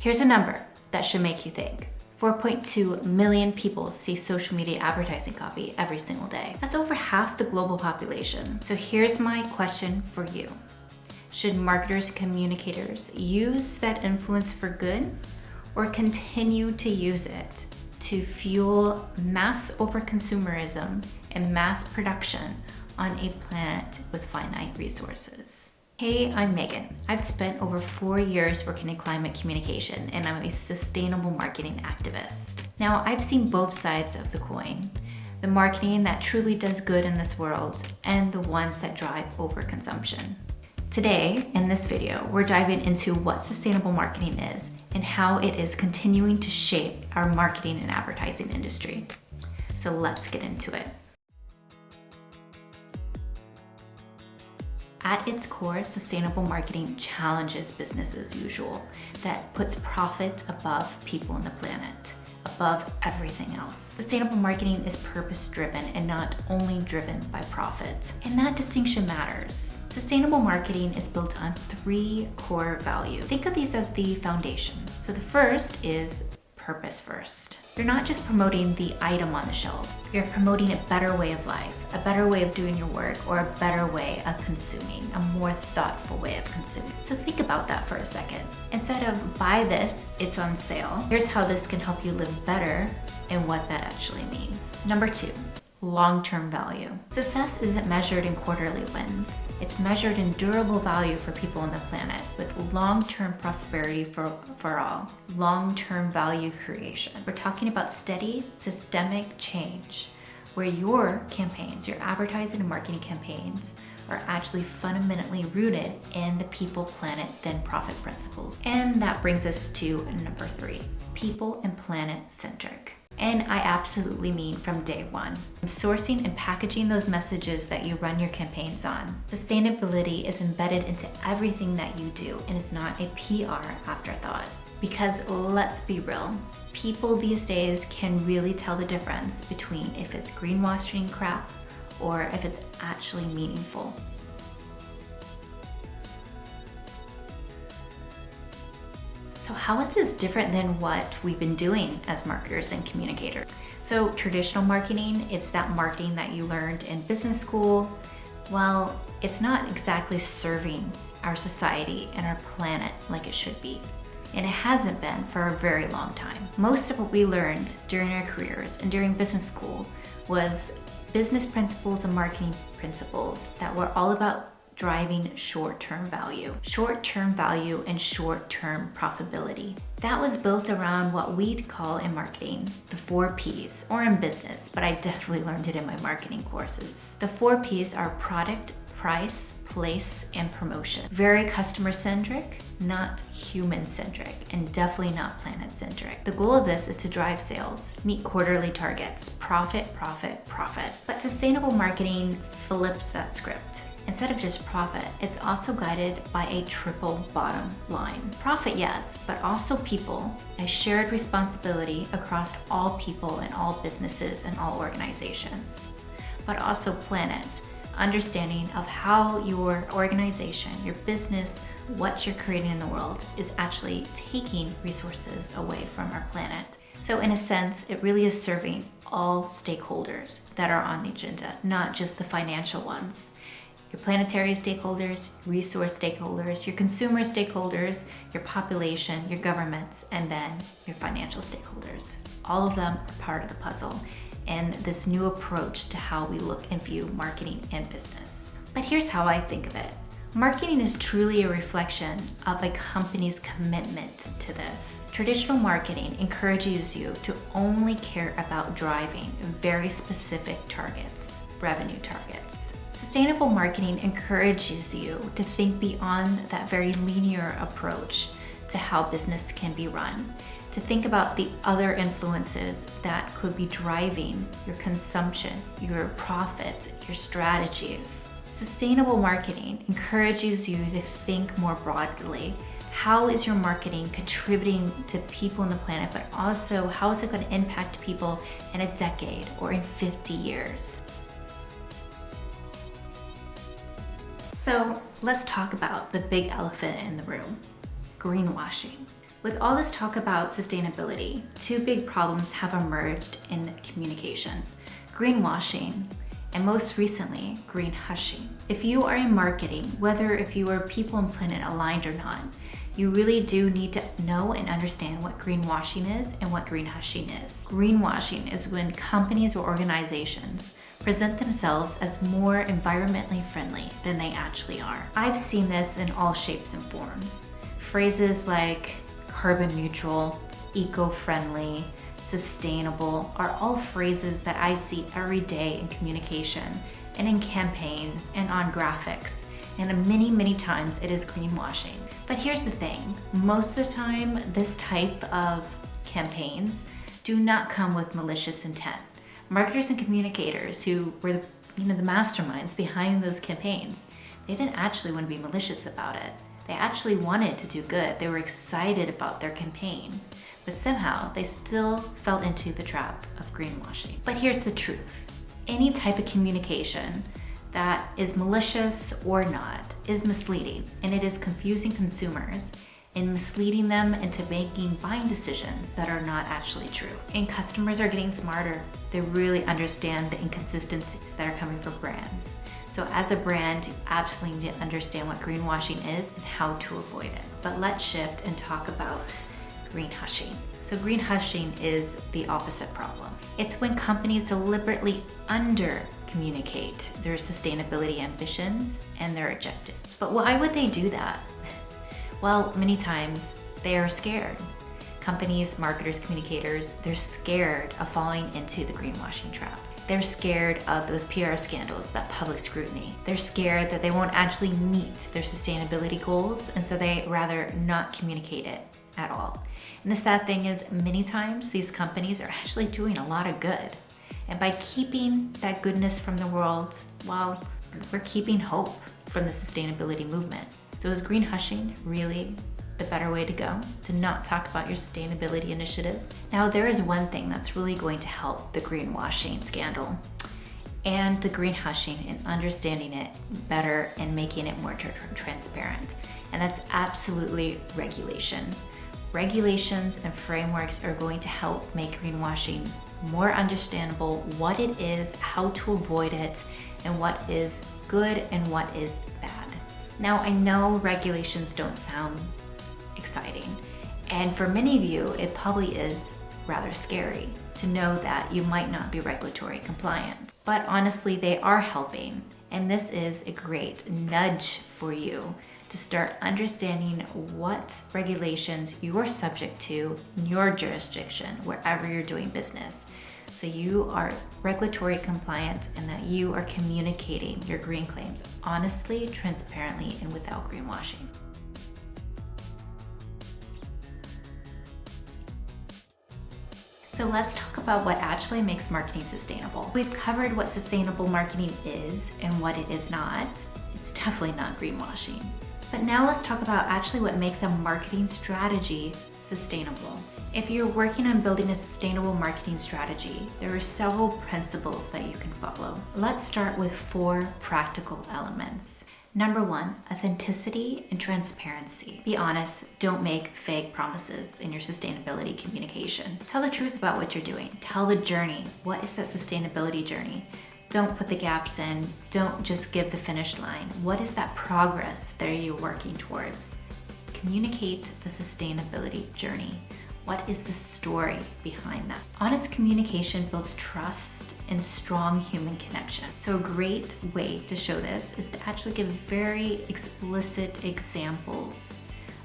Here's a number that should make you think. 4.2 million people see social media advertising copy every single day. That's over half the global population. So here's my question for you. Should marketers and communicators use that influence for good or continue to use it to fuel mass overconsumerism and mass production on a planet with finite resources? Hey, I'm Megan. I've spent over 4 years working in climate communication, and I'm a sustainable marketing activist. Now, I've seen both sides of the coin, the marketing that truly does good in this world and the ones that drive overconsumption. Today, in this video, we're diving into what sustainable marketing is and how it is continuing to shape our marketing and advertising industry. So let's get into it. At its core, sustainable marketing challenges business as usual that puts profit above people and the planet, above everything else. Sustainable marketing is purpose-driven and not only driven by profit. And that distinction matters. Sustainable marketing is built on 3 core values. Think of these as the foundation. So the first is purpose first. You're not just promoting the item on the shelf, you're promoting a better way of life, a better way of doing your work, or a better way of consuming, a more thoughtful way of consuming. So think about that for a second. Instead of buy this, it's on sale, here's how this can help you live better and what that actually means. Number 2. Long-term value. Success isn't measured in quarterly wins. It's measured in durable value for people on the planet with long-term prosperity for all. Long-term value creation. We're talking about steady, systemic change where your campaigns, your advertising and marketing campaigns are actually fundamentally rooted in the people, planet, then profit principles. And that brings us to number 3, people and planet centric. And I absolutely mean from day one. Sourcing and packaging those messages that you run your campaigns on. Sustainability is embedded into everything that you do and is not a PR afterthought. Because let's be real, people these days can really tell the difference between if it's greenwashing crap or if it's actually meaningful. So how is this different than what we've been doing as marketers and communicators? So traditional marketing, it's that marketing that you learned in business school. Well, it's not exactly serving our society and our planet like it should be. And it hasn't been for a very long time. Most of what we learned during our careers and during business school was business principles and marketing principles that were all about driving short-term value and short-term profitability. That was built around what we'd call in marketing the 4 Ps, or in business, but I definitely learned it in my marketing courses. The 4 Ps are product, price, place, and promotion. Very customer-centric, not human-centric, and definitely not planet-centric. The goal of this is to drive sales, meet quarterly targets, profit, profit, profit. But sustainable marketing flips that script. Instead of just profit, it's also guided by a triple bottom line. Profit, yes, but also people, a shared responsibility across all people and all businesses and all organizations. But also planet, understanding of how your organization, your business, what you're creating in the world is actually taking resources away from our planet. So in a sense, it really is serving all stakeholders that are on the agenda, not just the financial ones. Your planetary stakeholders, resource stakeholders, your consumer stakeholders, your population, your governments, and then your financial stakeholders. All of them are part of the puzzle and this new approach to how we look and view marketing and business. But here's how I think of it. Marketing is truly a reflection of a company's commitment to this. Traditional marketing encourages you to only care about driving very specific targets, revenue targets. Sustainable marketing encourages you to think beyond that very linear approach to how business can be run, to think about the other influences that could be driving your consumption, your profit, your strategies. Sustainable marketing encourages you to think more broadly. How is your marketing contributing to people on the planet, but also how is it going to impact people in a decade or in 50 years? So let's talk about the big elephant in the room, greenwashing. With all this talk about sustainability, two big problems have emerged in communication: greenwashing, and most recently, greenhushing. If you are in marketing, whether if you are people and planet aligned or not, you really do need to know and understand what greenwashing is and what greenhushing is. Greenwashing is when companies or organizations present themselves as more environmentally friendly than they actually are. I've seen this in all shapes and forms. Phrases like carbon neutral, eco-friendly, sustainable are all phrases that I see every day in communication and in campaigns and on graphics. And many times it is greenwashing. But here's the thing, most of the time this type of campaigns do not come with malicious intent. Marketers and communicators who were the masterminds behind those campaigns, they didn't actually want to be malicious about it. They actually wanted to do good. They were excited about their campaign, but somehow they still fell into the trap of greenwashing. But here's the truth. Any type of communication that is malicious or not is misleading, and it is confusing consumers and misleading them into making buying decisions that are not actually true. And customers are getting smarter. They really understand the inconsistencies that are coming from brands. So as a brand, you absolutely need to understand what greenwashing is and how to avoid it. But let's shift and talk about greenhushing. So greenhushing is the opposite problem. It's when companies deliberately under-communicate their sustainability ambitions and their objectives. But why would they do that? Well, many times they are scared. Companies, marketers, communicators, they're scared of falling into the greenwashing trap. They're scared of those PR scandals, that public scrutiny. They're scared that they won't actually meet their sustainability goals, and so they rather not communicate it at all. And the sad thing is, many times these companies are actually doing a lot of good. And by keeping that goodness from the world, well, we're keeping hope from the sustainability movement. So is greenhushing really the better way to go, to not talk about your sustainability initiatives? Now, there is one thing that's really going to help the greenwashing scandal and the greenhushing in understanding it better and making it more transparent. And that's absolutely regulation. Regulations and frameworks are going to help make greenwashing more understandable, what it is, how to avoid it, and what is good and what is bad. Now, I know regulations don't sound exciting, and for many of you, it probably is rather scary to know that you might not be regulatory compliant. But honestly, they are helping, and this is a great nudge for you to start understanding what regulations you're subject to in your jurisdiction, wherever you're doing business. So you are regulatory compliant and that you are communicating your green claims honestly, transparently, and without greenwashing. So let's talk about what actually makes marketing sustainable. We've covered what sustainable marketing is and what it is not. It's definitely not greenwashing. But now let's talk about actually what makes a marketing strategy sustainable. If you're working on building a sustainable marketing strategy, there are several principles that you can follow. Let's start with 4 practical elements. Number 1, authenticity and transparency. Be honest, don't make fake promises in your sustainability communication. Tell the truth about what you're doing. Tell the journey. What is that sustainability journey? Don't put the gaps in. Don't just give the finish line. What is that progress that you're working towards? Communicate the sustainability journey. What is the story behind that? Honest communication builds trust and strong human connection. So a great way to show this is to actually give very explicit examples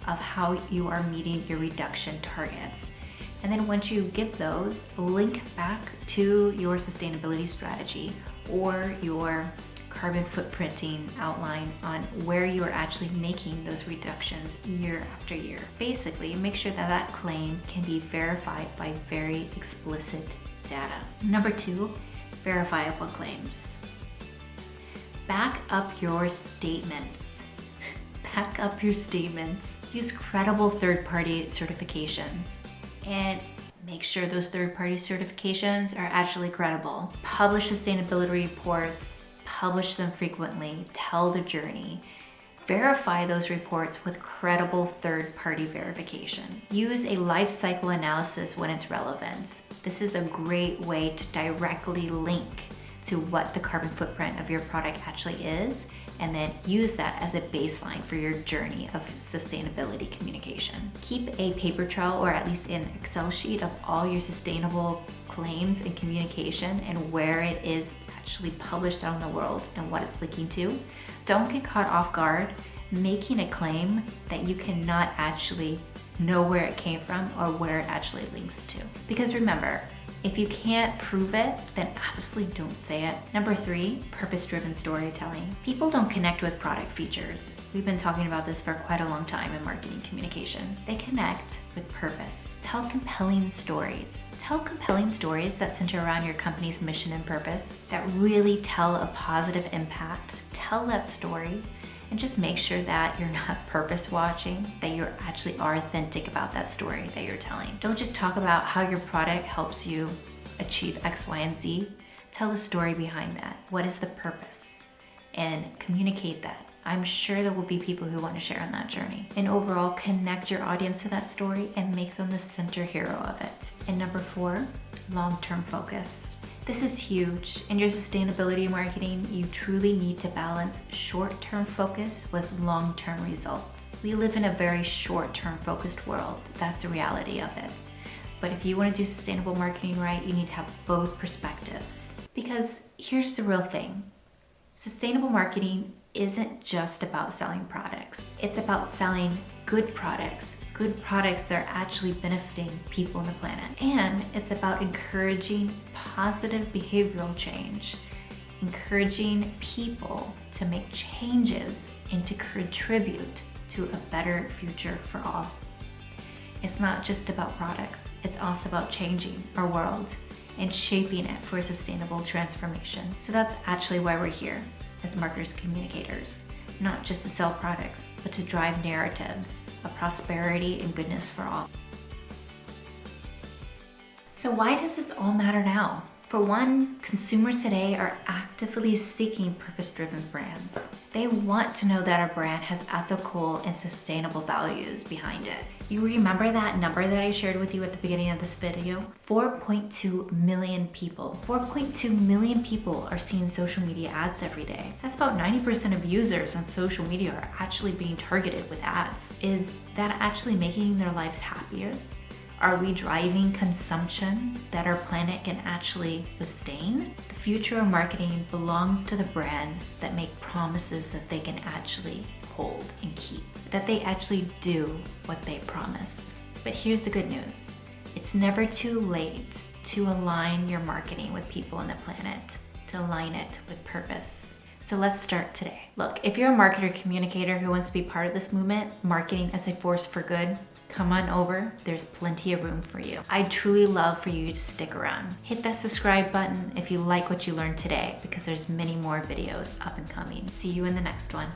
of how you are meeting your reduction targets. And then once you give those, link back to your sustainability strategy or your carbon footprinting outline on where you are actually making those reductions year after year. Basically, make sure that that claim can be verified by very explicit data. Number 2, verifiable claims. Back up your statements. Back up your statements. Use credible third-party certifications and make sure those third-party certifications are actually credible. Publish sustainability reports. Publish them frequently, tell the journey, Verify those reports with credible third-party verification. Use a life cycle analysis when it's relevant. This is a great way to directly link to what the carbon footprint of your product actually is, and then use that as a baseline for your journey of sustainability communication. Keep a paper trail or at least an Excel sheet of all your sustainable claims and communication and where it is actually published out in the world and what it's linking to. Don't get caught off guard making a claim that you cannot actually know where it came from or where it actually links to. Because remember, if you can't prove it, then absolutely don't say it. Number 3, purpose-driven storytelling. People don't connect with product features. We've been talking about this for quite a long time in marketing communication. They connect with purpose. Tell compelling stories. Tell compelling stories that center around your company's mission and purpose, that really tell a positive impact. Tell that story. And just make sure that you're not purpose watching, that you actually are authentic about that story that you're telling. Don't just talk about how your product helps you achieve X, Y, and Z. Tell the story behind that. What is the purpose? And communicate that. I'm sure there will be people who want to share on that journey. And overall, connect your audience to that story and make them the center hero of it. And number 4, long-term focus. This is huge. In your sustainability marketing, you truly need to balance short-term focus with long-term results. We live in a very short-term focused world. That's the reality of it. But if you want to do sustainable marketing right, you need to have both perspectives. Because here's the real thing. Sustainable marketing isn't just about selling products. It's about selling good products that are actually benefiting people on the planet. And it's about encouraging positive behavioral change, encouraging people to make changes and to contribute to a better future for all. It's not just about products, it's also about changing our world and shaping it for a sustainable transformation. So that's actually why we're here as marketers, communicators. Not just to sell products, but to drive narratives of prosperity and goodness for all. So why does this all matter now? For one, consumers today are actively seeking purpose-driven brands. They want to know that a brand has ethical and sustainable values behind it. You remember that number that I shared with you at the beginning of this video? 4.2 million people. 4.2 million people are seeing social media ads every day. That's about 90% of users on social media are actually being targeted with ads. Is that actually making their lives happier? Are we driving consumption that our planet can actually sustain? The future of marketing belongs to the brands that make promises that they can actually hold and keep, that they actually do what they promise. But here's the good news. It's never too late to align your marketing with people on the planet, to align it with purpose. So let's start today. Look, if you're a marketer communicator who wants to be part of this movement, marketing as a force for good, come on over, there's plenty of room for you. I'd truly love for you to stick around. Hit that subscribe button if you like what you learned today, because there's many more videos up and coming. See you in the next one.